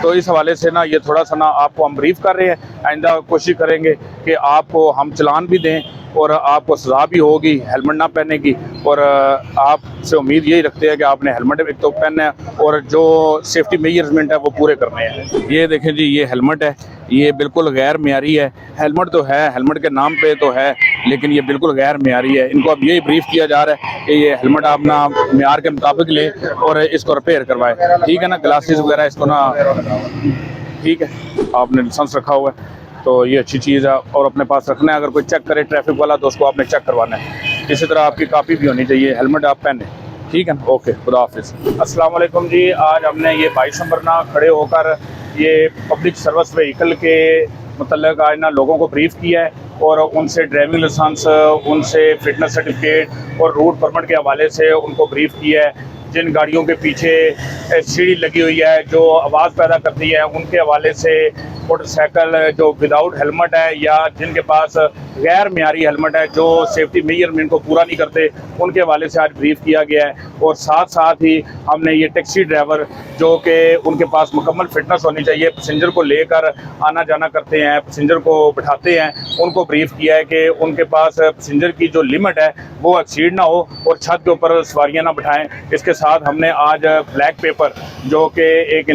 तो इस हवाले से ना ये थोड़ा सा ना आपको हम ब्रीफ कर रहे हैं। आइंदा कोशिश करेंगे कि आपको हम चलान भी दें और आपको सज़ा भी होगी हेलमेट ना पहनने की। और आपसे उम्मीद यही रखते हैं कि आपने हेलमेट एक तो पहनना है और जो सेफ्टी मेजरमेंट है वो पूरे करने हैं। ये देखें जी, ये हेलमेट है, ये बिल्कुल गैर मियारी है। हेलमेट तो है, हेलमेट के नाम पे तो है, लेकिन ये बिल्कुल गैर मियारी है। इनको अब यही ब्रीफ किया जा रहा है कि ये हेलमेट आप ना मियार के मुताबिक लें और इसको रिपेयर करवाएं। ठीक है ना, ग्लासेस वगैरह इसको ना, ठीक है, आपने लाइसेंस रखा हुआ है तो ये अच्छी चीज़ है और अपने पास रखना है। अगर कोई चेक करे ट्रैफिक वाला तो उसको आपने चेक करवाना है। इसी तरह आपकी कापी भी होनी चाहिए, हेलमेट आप पहने। ठीक है ना, ओके, खुदा हाफिज़। अस्सलाम वालेकुम जी। आज हमने ये 22 नंबर ना खड़े होकर ये पब्लिक सर्विस व्हीकल के मतलब आज ना लोगों को ब्रीफ किया है और उनसे ड्राइविंग लाइसेंस, उनसे फिटनेस सर्टिफिकेट और रूट परमिट के हवाले से उनको ब्रीफ किया है। जिन गाड़ियों के पीछे सीढ़ी लगी हुई है जो आवाज़ पैदा करती है, उनके हवाले से मोटरसाइकिल जो विदाउट हेलमेट है या जिनके पास गैर मियारी हेलमेट है, जो सेफ्टी मेजरमेंट को पूरा नहीं करते, उनके हवाले से आज ब्रीफ किया गया है। और साथ साथ ही हमने ये टैक्सी ड्राइवर जो कि उनके पास मुकम्मल फिटनेस होनी चाहिए, पैसेंजर को लेकर आना जाना करते हैं, पैसेंजर को बिठाते हैं, उनको ब्रीफ किया है कि उनके पास पैसेंजर की जो लिमिट है वो एक्सीड ना हो और छत के ऊपर सवारियाँ ना बिठाएं। इसके साथ हमने आज ब्लैक पेपर जो कि एक